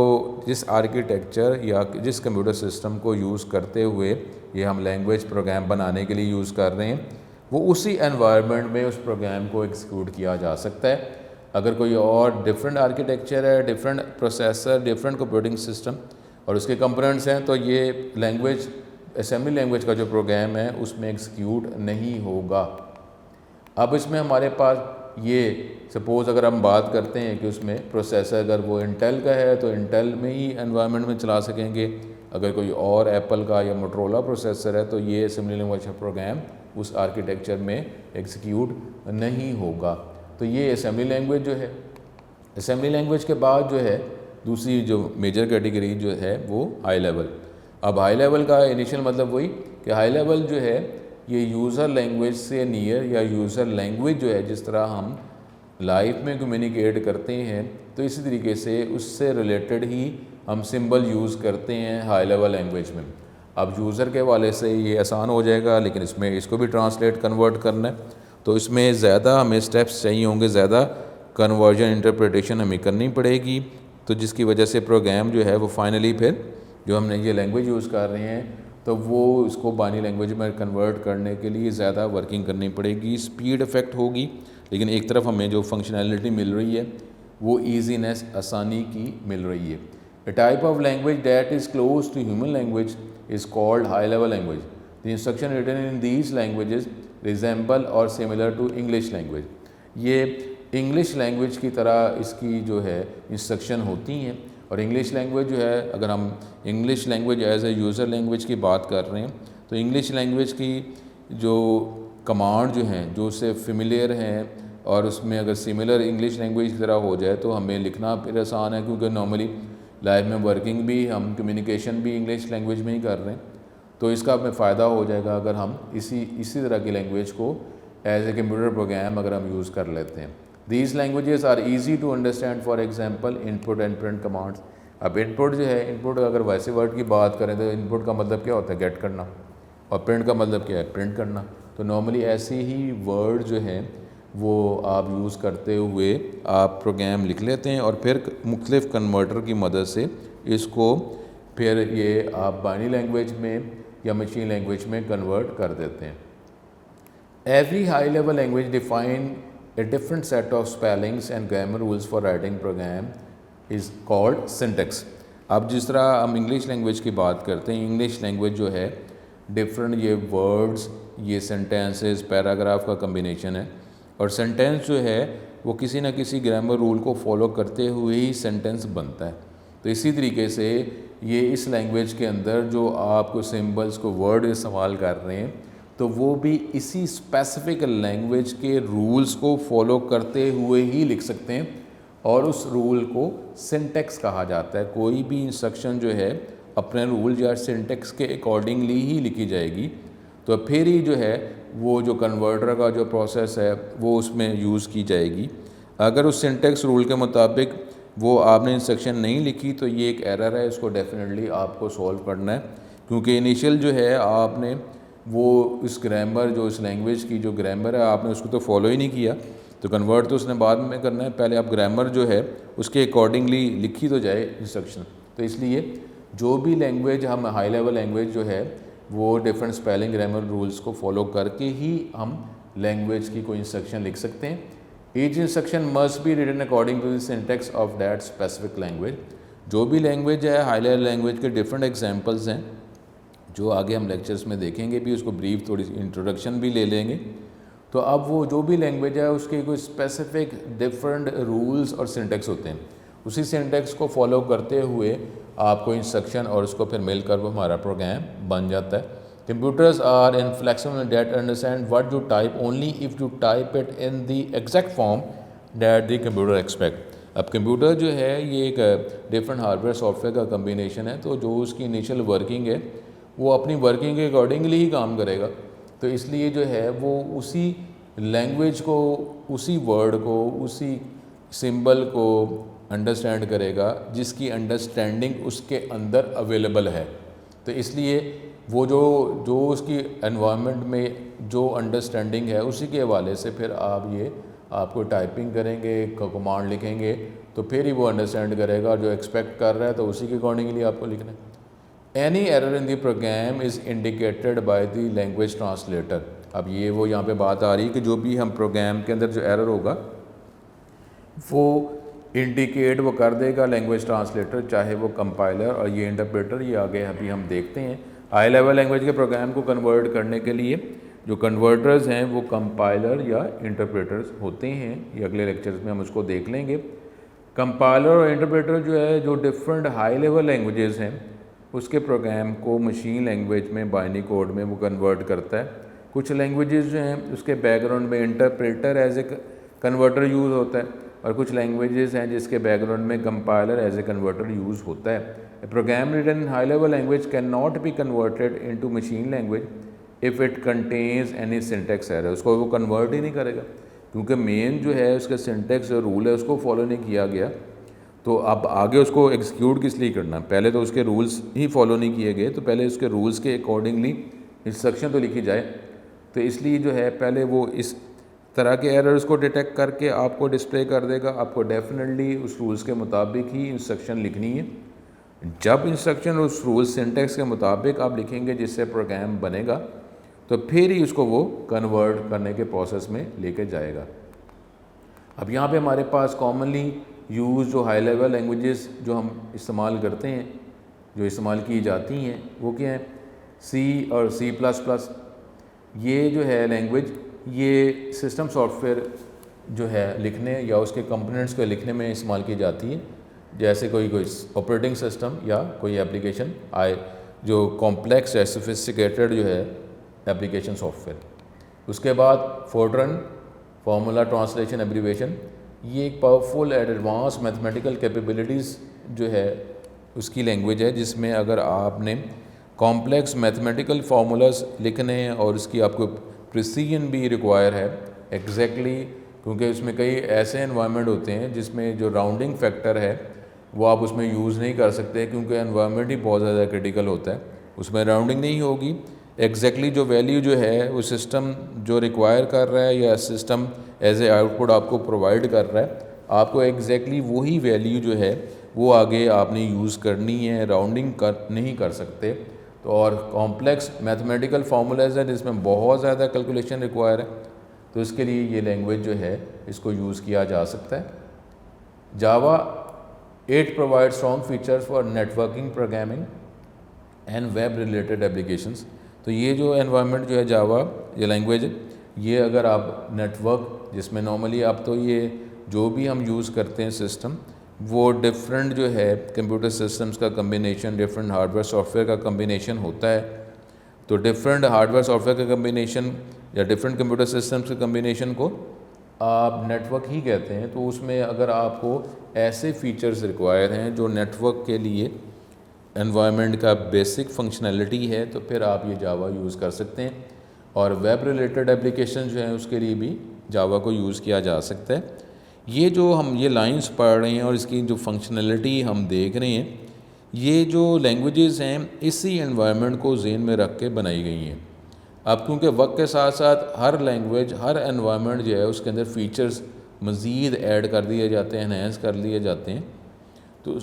जिस आर्किटेक्चर या जिस कंप्यूटर सिस्टम को यूज़ करते हुए ये हम लैंग्वेज प्रोग्राम बनाने के लिए यूज़ कर रहे हैं, वो उसी एनवायरनमेंट में उस प्रोग्राम को एग्जीक्यूट किया जा सकता है। अगर कोई और डिफरेंट आर्किटेक्चर है, different processor, different computing system और उसके कंपोनेंट्स हैं, तो ये लैंग्वेज असेंबली लैंग्वेज का जो प्रोग्राम है उसमें एग्जीक्यूट नहीं होगा। अब इसमें हमारे पास ये सपोज़ अगर हम बात करते हैं कि उसमें प्रोसेसर अगर वो इंटेल का है तो इंटेल में ही एनवायरनमेंट में चला सकेंगे। अगर कोई और एप्पल का या मोटरोला प्रोसेसर है तो ये असेंबली लैंग्वेज का प्रोग्राम उस आर्किटेक्चर में एग्जीक्यूट नहीं होगा। तो ये असेंबली लैंग्वेज जो है। असेंबली लैंग्वेज के बाद जो है दूसरी जो मेजर कैटेगरी जो है वो हाई लेवल। अब हाई लेवल का इनिशियल मतलब वही कि हाई लेवल जो है ये यूज़र लैंग्वेज से नियर या यूज़र लैंग्वेज जो है जिस तरह हम लाइफ में कम्युनिकेट करते हैं तो इसी तरीके से उससे रिलेटेड ही हम सिंबल यूज़ करते हैं हाई लेवल लैंग्वेज में। अब यूज़र के वाले से ये आसान हो जाएगा, लेकिन इसमें इसको भी ट्रांसलेट कन्वर्ट करना है तो इसमें ज़्यादा हमें स्टेप्स चाहिए होंगे, ज़्यादा कन्वर्जन इंटरप्रिटेशन हमें करनी पड़ेगी। तो जिसकी वजह से प्रोग्राम जो है वो फाइनली फिर जो हमने ये लैंग्वेज यूज़ कर रहे हैं तो वो इसको बाइनरी लैंग्वेज में कन्वर्ट करने के लिए ज़्यादा वर्किंग करनी पड़ेगी, स्पीड इफ़ेक्ट होगी, लेकिन एक तरफ हमें जो फंक्शनैलिटी मिल रही है वो ईजीनेस, आसानी की मिल रही है। A type of language that is close to human language is called high level language. The instruction written in these languages resemble or similar to English language. ये इंग्लिश लैंग्वेज की तरह इसकी जो है इंस्ट्रक्शन होती हैं। और इंग्लिश लैंग्वेज जो है, अगर हम English language as a user language की बात कर रहे हैं तो इंग्लिश लैंग्वेज की जो कमांड जो हैं जो उससे फेमिलियर हैं और उसमें अगर सिमिलर इंग्लिश लैंग्वेज की तरह हो जाए तो हमें लिखना फिर आसान है, क्योंकि नॉर्मली लाइफ में वर्किंग भी हम कम्युनिकेशन भी इंग्लिश लैंग्वेज में ही कर रहे हैं। तो इसका हमें फ़ायदा हो जाएगा अगर हम इसी तरह की लैंग्वेज को एज ए कंप्यूटर प्रोग्राम अगर हम यूज़ कर लेते हैं। These languages are easy to understand, for example input and print commands। अब इनपुट जो है, इनपुट अगर वैसे वर्ड की बात करें तो इनपुट का मतलब क्या होता है, गेट करना, और प्रिंट का मतलब क्या है, प्रिंट करना। तो नॉर्मली ऐसे ही वर्ड जो हैं वो आप यूज़ करते हुए आप प्रोग्राम लिख लेते हैं और फिर मुख्तलिफ कन्वर्टर की मदद से इसको फिर ये आप बाइनरी लैंग्वेज में या मशीन लैंग्वेज में कन्वर्ट कर देते हैं। Every high level language define a different set of spellings and grammar rules for writing program is called syntax। अब जिस तरह हम इंग्लिश लैंग्वेज की बात करते हैं, इंग्लिश लैंग्वेज जो है डिफरेंट ये वर्ड्स, ये सेंटेंसेस, पैराग्राफ का कम्बिनेशन है और सेंटेंस जो है वो किसी न किसी ग्रामर रूल को फॉलो करते हुए ही सेंटेंस बनता है। तो इसी तरीके से ये इस लैंग्वेज के अंदर जो आपको सिंबल्स को वर्ड इस्तेमाल कर रहे हैं तो वो भी इसी स्पेसिफिक लैंग्वेज के रूल्स को फॉलो करते हुए ही लिख सकते हैं और उस रूल को सिंटेक्स कहा जाता है। कोई भी इंस्ट्रक्शन जो है अपने रूल या सिंटेक्स के अकॉर्डिंगली ही लिखी जाएगी, तो फिर ही जो है वो जो कन्वर्टर का जो प्रोसेस है वो उसमें यूज़ की जाएगी। अगर उस सिंटेक्स रूल के मुताबिक वो आपने इंस्ट्रक्शन नहीं लिखी तो ये एक एरर है, इसको डेफिनेटली आपको सॉल्व करना है, क्योंकि इनिशियल जो है आपने वो इस ग्रामर जो इस लैंग्वेज की जो ग्रामर है आपने उसको तो फॉलो ही नहीं किया। तो कन्वर्ट तो उसने बाद में करना है, पहले आप ग्रामर जो है उसके अकॉर्डिंगली लिखी तो जाए इंस्ट्रक्शन। तो इसलिए जो भी लैंग्वेज हम हाई लेवल लैंग्वेज जो है वो डिफरेंट स्पेलिंग ग्रामर रूल्स को फॉलो करके ही हम लैंग्वेज की कोई इंस्ट्रक्शन लिख सकते हैं। Each instruction must be written according to the syntax of that specific language. जो भी लैंग्वेज है हाई लेवल लैंग्वेज के डिफरेंट एग्जाम्पल्स हैं जो आगे हम लेक्चर्स में देखेंगे भी, उसको ब्रीफ थोड़ी सी इंट्रोडक्शन भी ले लेंगे। तो अब वो जो भी लैंग्वेज है उसके कोई स्पेसिफिक डिफरेंट रूल्स और सिंटेक्स होते हैं, उसी सिंटेक्स को फॉलो करते हुए आपको इंस्ट्रक्शन और उसको फिर मिलकर वो हमारा प्रोग्राम बन जाता है। Computers are inflexible that understand what you type only if you type it in the exact form that the computer expect. अब कंप्यूटर जो है ये एक डिफरेंट हार्डवेयर सॉफ्टवेयर का कम्बिनेशन है, तो जो उसकी इनिशियल वर्किंग है वो अपनी वर्किंग के अकॉर्डिंगली ही काम करेगा। तो इसलिए जो है वो उसी लैंग्वेज को, उसी वर्ड को, उसी सिंबल को अंडरस्टैंड करेगा जिसकी अंडरस्टैंडिंग उसके अंदर अवेलेबल है। तो इसलिए वो जो उसकी एनवायरनमेंट में जो अंडरस्टैंडिंग है उसी के हवाले से फिर आपको टाइपिंग करेंगे, कमांड लिखेंगे तो फिर ही वो अंडरस्टैंड करेगा, और जो एक्सपेक्ट कर रहा है तो उसी के अकॉर्डिंगली आपको लिखना है। Any error in the program is indicated by the language translator. अब ये वो यहाँ पे बात आ रही है कि जो भी हम प्रोग्राम के अंदर जो एरर होगा वो इंडिकेट वो कर देगा लैंग्वेज ट्रांसलेटर, चाहे वो कंपाइलर और ये इंटरप्रेटर, ये आगे अभी हम देखते हैं। हाई लेवल लैंग्वेज के प्रोग्राम को कन्वर्ट करने के लिए जो कन्वर्टर्स हैं वो कंपाइलर या इंटरप्रेटर्स होते हैं। ये अगले लेक्चर्स में हम उसको देख लेंगे। कंपाइलर और इंटरप्रेटर जो है, जो डिफरेंट हाई लेवल लैंग्वेजेस हैं उसके प्रोग्राम को मशीन लैंग्वेज में, बाइनरी कोड में वो कन्वर्ट करता है। कुछ लैंग्वेजेस जो हैं उसके बैकग्राउंड में interpreter as a converter use होता है, और कुछ लैंग्वेजेस हैं जिसके बैकग्राउंड में compiler as a converter use होता है। A program written in high level language can not be converted into machine language if it contains any syntax error. उसको वो कन्वर्ट ही नहीं करेगा क्योंकि मेन जो है उसका सिंटेक्स जो रूल है उसको फॉलो नहीं किया गया। तो अब आगे उसको एग्जीक्यूट किस लिए करना, पहले तो उसके रूल्स ही फॉलो नहीं किए गए, तो पहले उसके रूल्स के अकॉर्डिंगली इंस्ट्रक्शन तो लिखी जाए। तो इसलिए जो है पहले वो इस तरह के एरर्स को डिटेक्ट करके आपको डिस्प्ले कर देगा। आपको डेफिनेटली उस रूल्स के मुताबिक ही इंस्ट्रक्शन लिखनी है। जब इंस्ट्रक्शन उस रूल्स सिंटेक्स के मुताबिक आप लिखेंगे जिससे प्रोग्राम बनेगा, तो फिर ही उसको वो कन्वर्ट करने के प्रोसेस में लेके जाएगा। अब यहाँ पे हमारे पास कॉमनली यूज़ जो हाई लेवल लैंग्वेजेस जो हम इस्तेमाल करते हैं, जो इस्तेमाल की जाती हैं, वो क्या है, सी और C++। ये जो है लैंग्वेज, ये सिस्टम सॉफ्टवेयर जो है लिखने या उसके कंपोनेंट्स को लिखने में इस्तेमाल की जाती है। जैसे कोई ऑपरेटिंग सिस्टम या कोई एप्लीकेशन आए जो कॉम्प्लेक्स है, सोफिस्टिकेटेड जो है एप्लीकेशन सॉफ्टवेयर। उसके बाद फोर्ट्रन, फार्मूला ट्रांसलेशन एब्रीवेशन, ये एक powerful and advance mathematical capabilities जो है उसकी लैंग्वेज है, जिसमें अगर आपने कॉम्प्लेक्स मैथमेटिकल फार्मूलाज लिखने हैं और उसकी आपको प्रिसीजन भी रिक्वायर है एग्जैक्टली, क्योंकि उसमें कई ऐसे एनवायरनमेंट होते हैं जिसमें जो राउंडिंग फैक्टर है वो आप उसमें यूज़ नहीं कर सकते क्योंकि एनवायरनमेंट ही बहुत ज़्यादा क्रिटिकल होता है, उसमें राउंडिंग नहीं होगी। एग्जैक्टली जो वैल्यू जो है वो सिस्टम जो रिक्वायर कर रहा है या सिस्टम एज ए आउटपुट आपको प्रोवाइड कर रहा है, आपको एग्जैक्टली वही वैल्यू जो है वो आगे आपने यूज़ करनी है, राउंडिंग नहीं कर सकते। तो और कॉम्प्लेक्स मैथमेटिकल फार्मूलाज हैं जिसमें बहुत ज़्यादा कैलकुलेशन रिक्वायर है, तो इसके लिए ये लैंग्वेज जो है इसको यूज़ किया जा सकता है। जावा 8 provide strong features for networking, programming and web related applications. तो ये जो एनवायरनमेंट जो है जावा, ये लैंग्वेज, ये अगर आप नेटवर्क जिसमें नॉर्मली आप तो ये जो भी हम यूज़ करते हैं सिस्टम, वो डिफरेंट जो है कंप्यूटर सिस्टम्स का कम्बिनेशन, डिफरेंट हार्डवेयर सॉफ्टवेयर का कम्बिनेशन होता है। तो डिफरेंट हार्डवेयर सॉफ्टवेयर का कम्बिनेशन या डिफरेंट कंप्यूटर सिस्टम्स के कम्बिनेशन को आप नेटवर्क ही कहते हैं। तो उसमें अगर आपको ऐसे फीचर्स रिक्वायर हैं जो नेटवर्क के लिए एनवायरनमेंट का बेसिक फंक्शनैलिटी है, तो फिर आप ये जावा यूज़ कर सकते हैं। और वेब रिलेटेड एप्लीकेशन जो हैं उसके लिए भी जावा को यूज़ किया जा सकता है। ये जो हम ये लाइंस पढ़ रहे हैं और इसकी जो फंक्शनैलिटी हम देख रहे हैं, ये जो लैंग्वेजेस हैं इसी एनवायरनमेंट को ज़हन में रख के बनाई गई हैं। अब क्योंकि वक्त के साथ साथ हर लैंग्वेज, हर एनवायरनमेंट जो है उसके अंदर फ़ीचर्स मज़ीद ऐड कर दिए जाते हैं, एनहेंस कर लिए जाते हैं। तो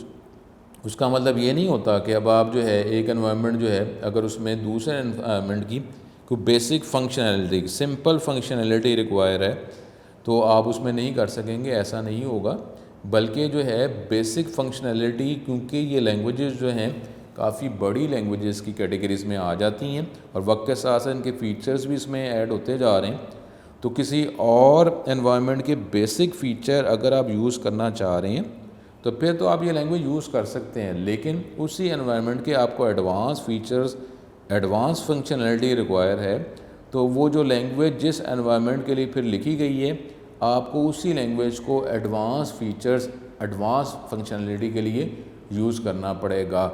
उसका मतलब ये नहीं होता कि अब आप जो है एक एनवायरनमेंट जो है अगर उसमें दूसरे एनवायरनमेंट की कोई basic functionality, simple functionality require है तो आप उसमें नहीं कर सकेंगे, ऐसा नहीं होगा। बल्कि जो है बेसिक फंक्शनैलिटी, क्योंकि ये लैंग्वेजेस जो हैं काफ़ी बड़ी लैंग्वेजेस की कैटेगरीज़ में आ जाती हैं और वक्त के साथ साथ इनके फ़ीचर्स भी इसमें ऐड होते जा रहे हैं, तो किसी और एनवायरनमेंट के बेसिक फ़ीचर अगर आप यूज़ करना चाह रहे हैं तो फिर तो आप ये लैंग्वेज यूज़ कर सकते हैं, लेकिन उसी एनवायरनमेंट के आपको advance features, advance functionality require है, तो वो जो लैंग्वेज जिस एनवायरनमेंट के लिए फिर लिखी गई है, आपको उसी लैंग्वेज को एडवांस फीचर्स, एडवांस फंक्शनैलिटी के लिए यूज़ करना पड़ेगा।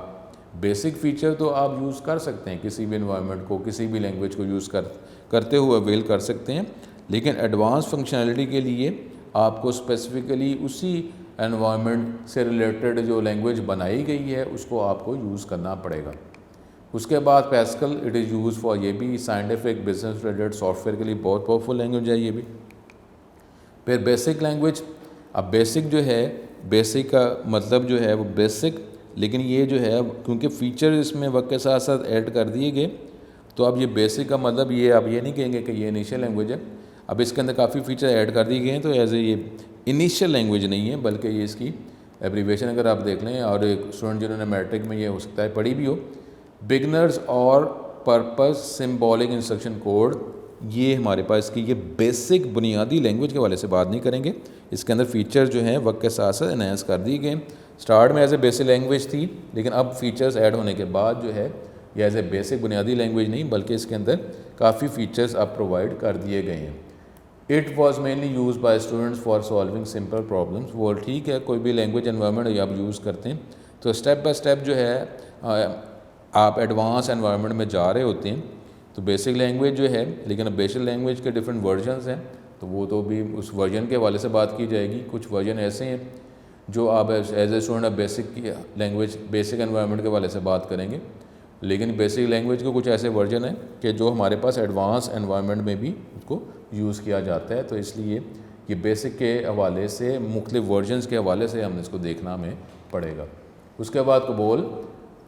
बेसिक फ़ीचर तो आप यूज़ कर सकते हैं, किसी भी एनवायरनमेंट को, किसी भी लैंग्वेज को यूज़ करते हुए अवेल कर सकते हैं, लेकिन एडवांस फंक्शनैलिटी के लिए आपको स्पेसिफ़िकली उसी एनवायरनमेंट से रिलेटेड जो लैंग्वेज बनाई गई है उसको आपको यूज़ करना पड़ेगा। उसके बाद Pascal, it is use for, ये भी साइंटिफिक बिजनेस रिलेटेड सॉफ्टवेयर के लिए बहुत पावरफुल लैंग्वेज है ये भी। फिर बेसिक लैंग्वेज, अब बेसिक जो है, बेसिक का मतलब जो है वो बेसिक, लेकिन ये जो है क्योंकि फ़ीचर इसमें वक्त के साथ साथ ऐड कर दिए गए, तो अब ये बेसिक का मतलब ये आप ये नहीं कहेंगे कि ये इनिशियल लैंग्वेज है। अब इसके अंदर काफ़ी फ़ीचर ऐड कर दिए गए हैं, तो एज ए ये इनिशियल लैंग्वेज नहीं है, बल्कि ये इसकी एब्रीवेशन अगर आप देख लें, और एक स्टूडेंट जिन्होंने मैट्रिक में ये हो सकता है पढ़ी भी हो, बिगनर्स और पर्पस सिम्बॉलिक इंस्ट्रक्शन कोड, ये हमारे पास इसकी ये बेसिक बुनियादी लैंग्वेज के वाले से बात नहीं करेंगे। इसके अंदर फ़ीचर जो हैं वक्त के साथ साथ एनहांस कर दिए गए। स्टार्ट में एज ए बेसिक लैंग्वेज थी, लेकिन अब फीचर्स ऐड होने के बाद जो है ये एज ए बेसिक बुनियादी लैंग्वेज नहीं, बल्कि इसके अंदर काफ़ी फ़ीचर्स अब प्रोवाइड कर दिए गए हैं। It was mainly use by students for solving simple problems. वो ठीक है, कोई भी लैंग्वेज एनवायरनमेंट आप यूज़ करते हैं तो स्टेप बाय स्टेप जो है आप एडवांस एनवायरनमेंट में जा रहे होते हैं, तो बेसिक लैंग्वेज जो है, लेकिन अब बेसिक लैंग्वेज के डिफरेंट वर्जन्स हैं, तो वो तो भी उस वर्जन के हवाले से बात की जाएगी। कुछ वर्जन ऐसे हैं जो आप एज ए स्टूडेंट बेसिक की लैंग्वेज, बेसिक एनवायरनमेंट के हवाले से बात करेंगे, लेकिन बेसिक लैंग्वेज के कुछ ऐसे वर्जन हैं कि जो हमारे पास एडवांस एनवायरनमेंट में भी उसको यूज़ किया जाता है, तो इसलिए ये बेसिक के हवाले से, मुख्तलिफ वर्जन्स के हवाले से हमने इसको देखना हमें पड़ेगा। उसके बाद कबोल,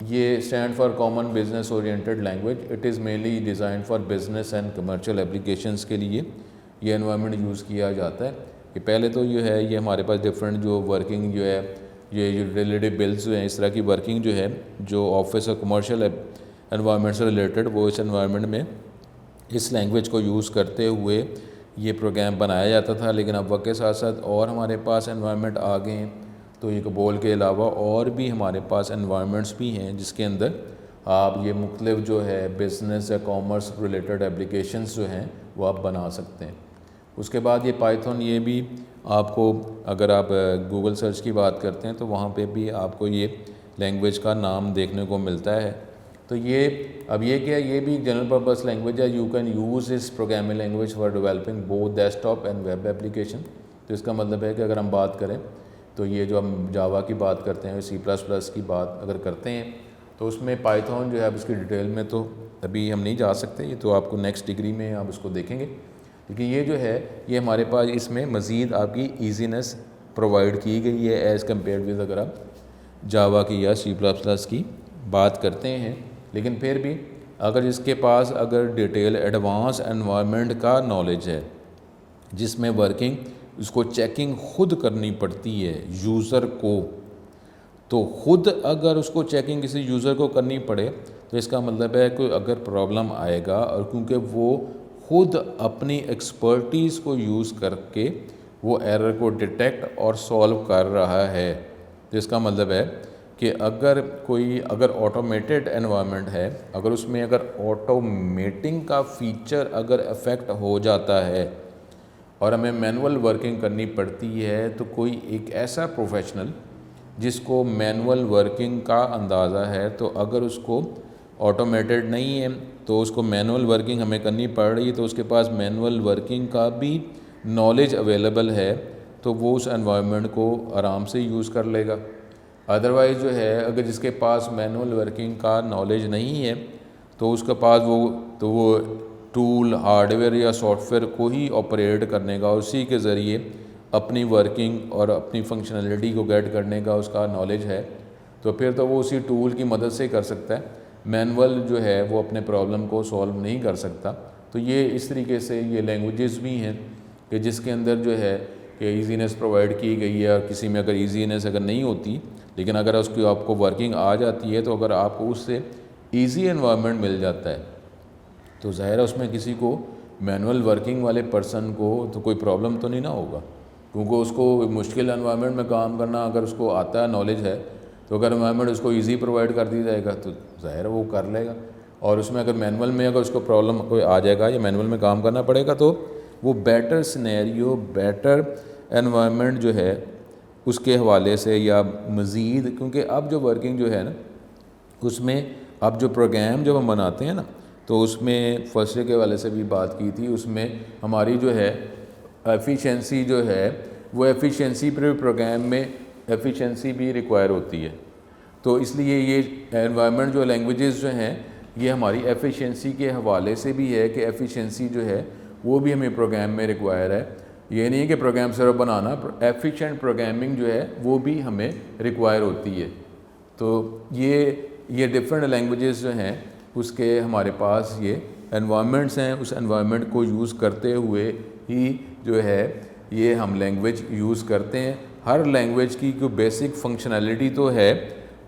ये stand for common business oriented language. It is mainly design for business and commercial applications के लिए ये एनवायरनमेंट यूज़ किया जाता है। ये पहले तो ये है, ये हमारे पास डिफरेंट जो वर्किंग जो है, ये यूटिलिटी बिल्स जो हैं, इस तरह की वर्किंग जो है, जो ऑफिस और कमर्शियल एनवायरनमेंट से रिलेटेड, वो इस एनवायरनमेंट में इस लैंग्वेज को यूज़ करते हुए ये प्रोग्राम बनाया जाता था। लेकिन अब वक्त के साथ साथ और हमारे पास एनवायरनमेंट आ गए हैं, तो ये कबोल के अलावा और भी हमारे पास एनवायरनमेंट्स भी हैं जिसके अंदर आप ये मुख्तलिफ जो है बिज़नेस या कॉमर्स रिलेटेड एप्लीकेशंस जो हैं वो आप बना सकते हैं। उसके बाद ये पाइथन, ये भी आपको, अगर आप गूगल सर्च की बात करते हैं तो वहाँ पे भी आपको ये लैंग्वेज का नाम देखने को मिलता है। तो ये अब ये क्या है, ये भी जनरल पर्पस लैंग्वेज है। यू कैन यूज़ इस programming language for developing both desktop and web application. तो इसका मतलब है कि अगर हम बात करें तो ये जो हम जावा की बात करते हैं, C++ की बात अगर करते हैं, तो उसमें पाइथन जो है, अब इसकी डिटेल में तो अभी हम नहीं जा सकते, ये तो आपको नेक्स्ट डिग्री में आप इसको देखेंगे। लेकिन ये जो है, ये हमारे पास इसमें मज़ीद आपकी ईजीनेस प्रोवाइड की गई है एज़ कम्पेयर विद अगर आप जावा की या C++ की बात करते हैं। लेकिन फिर भी अगर इसके पास अगर डिटेल एडवांस एनवायरनमेंट का नॉलेज है, जिसमें वर्किंग उसको चेकिंग खुद करनी पड़ती है यूज़र को, तो खुद अगर उसको चेकिंग किसी यूज़र को करनी पड़े, तो इसका मतलब है कि अगर प्रॉब्लम आएगा, और क्योंकि वो खुद अपनी एक्सपर्टीज़ को यूज़ करके वो एरर को डिटेक्ट और सॉल्व कर रहा है, तो इसका मतलब है कि अगर ऑटोमेटेड एनवायरनमेंट है, अगर उसमें अगर ऑटोमेटिंग का फीचर अगर इफ़ेक्ट हो जाता है और हमें मैनुअल वर्किंग करनी पड़ती है, तो कोई एक ऐसा प्रोफेशनल जिसको मैनुअल वर्किंग का अंदाज़ा है, तो अगर उसको ऑटोमेटेड नहीं है तो उसको मैनुअल वर्किंग हमें करनी पड़ रही है, तो उसके पास मैनुअल वर्किंग का भी नॉलेज अवेलेबल है, तो वो उस एनवायरनमेंट को आराम से यूज़ कर लेगा। अदरवाइज़ जो है, अगर जिसके पास मैनुअल वर्किंग का नॉलेज नहीं है, तो उसके पास वो टूल, हार्डवेयर या सॉफ्टवेयर को ही ऑपरेट करने का, उसी के ज़रिए अपनी वर्किंग और अपनी फंक्शनैलिटी को गेट करने का उसका नॉलेज है, तो फिर तो वो उसी टूल की मदद से कर सकता है। मैनुअल जो है वो अपने प्रॉब्लम को सॉल्व नहीं कर सकता। तो ये इस तरीके से ये लैंग्वेजेस भी हैं कि जिसके अंदर जो है कि ईजीनेस प्रोवाइड की गई है, और किसी में अगर ईजीनेस अगर नहीं होती, लेकिन अगर उसकी आपको वर्किंग आ जाती है, तो अगर आपको उससे ईजी एनवायरनमेंट मिल जाता है, तो ज़ाहिर है उसमें किसी को मैनुअल वर्किंग वाले पर्सन को तो कोई प्रॉब्लम तो नहीं ना होगा, क्योंकि उसको मुश्किल एनवायरनमेंट में काम करना अगर उसको आता है, नॉलेज है, तो अगर एनवायरनमेंट उसको इजी प्रोवाइड कर दी जाएगा तो ज़ाहिर है वो कर लेगा। और उसमें अगर मैनुअल में अगर उसको प्रॉब्लम कोई आ जाएगा या मैनुअल में काम करना पड़ेगा, तो वो बेटर सिनेरियो, बेटर एनवायरनमेंट जो है उसके हवाले से या मज़ीद, क्योंकि अब जो वर्किंग जो है ना, उसमें अब जो प्रोग्राम जब हम बनाते हैं ना, तो उसमें फर्स्ट ईयर के वाले से भी बात की थी। उसमें हमारी जो है एफिशिएंसी जो है वो एफिशिएंसी पर प्रोग्राम में एफिशिएंसी भी रिक्वायर होती है। तो इसलिए ये एनवायरनमेंट जो लैंग्वेजेस जो हैं ये हमारी एफिशिएंसी के हवाले से भी है कि एफिशिएंसी जो है वो भी हमें प्रोग्राम में रिक्वायर है। ये नहीं है कि प्रोग्राम सिर्फ बनाना, एफिशिएंट प्रोग्रामिंग जो है वो भी हमें रिक्वायर होती है। तो ये डिफरेंट लैंग्वेजेस जो हैं उसके हमारे पास ये एनवायरनमेंट्स हैं। उस एनवायरनमेंट को यूज़ करते हुए ही जो है ये हम लैंग्वेज यूज़ करते हैं। हर लैंग्वेज की कोई बेसिक फंक्शनैलिटी तो है,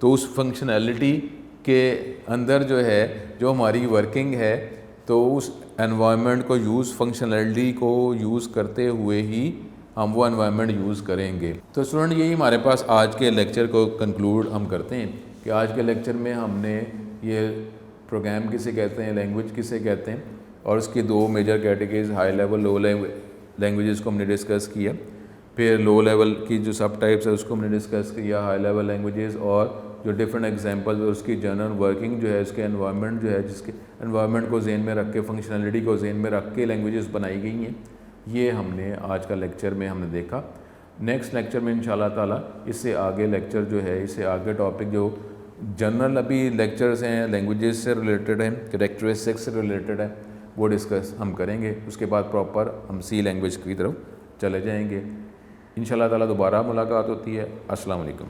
तो उस फंक्शनैलिटी के अंदर जो है जो हमारी वर्किंग है तो उस एनवायरनमेंट को फंक्शनैलिटी को यूज़ करते हुए ही हम वो एनवायरनमेंट यूज़ करेंगे। तो स्टूडेंट यही हमारे पास आज के लेक्चर को कंक्लूड हम करते हैं कि आज के लेक्चर में हमने ये प्रोग्राम किसे कहते हैं, लैंग्वेज किसे कहते हैं, और उसकी दो major categories high level low languages को हमने डिस्कस किया। फिर लो लेवल की जो सब टाइप्स है उसको हमने डिस्कस किया, हाई लेवल लैंग्वेजेस और जो डिफरेंट एग्जांपल्स और उसकी जनरल वर्किंग जो है, उसके एनवायरनमेंट जो है, जिसके एनवायरनमेंट को ज़हन में रख के, फंक्शनैलिटी को ज़हन में रख के लैंग्वेजेस बनाई गई हैं। ये हमने आज का लेक्चर में हमने देखा। नेक्स्ट लेक्चर में इंशाल्लाह ताला इससे आगे लेक्चर जो है, इससे आगे टॉपिक जो जनरल अभी लेक्चर्स हैं लैंग्वेजेस से रिलेटेड हैं, कैरेक्टरिस्टिक्स से रिलेटेड है, वो डिस्कस हम करेंगे। उसके बाद प्रॉपर हम सी लैंग्वेज की तरफ चले जाएंगे। इंशाल्लाह ताला दोबारा मुलाकात होती है। अस्सलाम वालेकुम।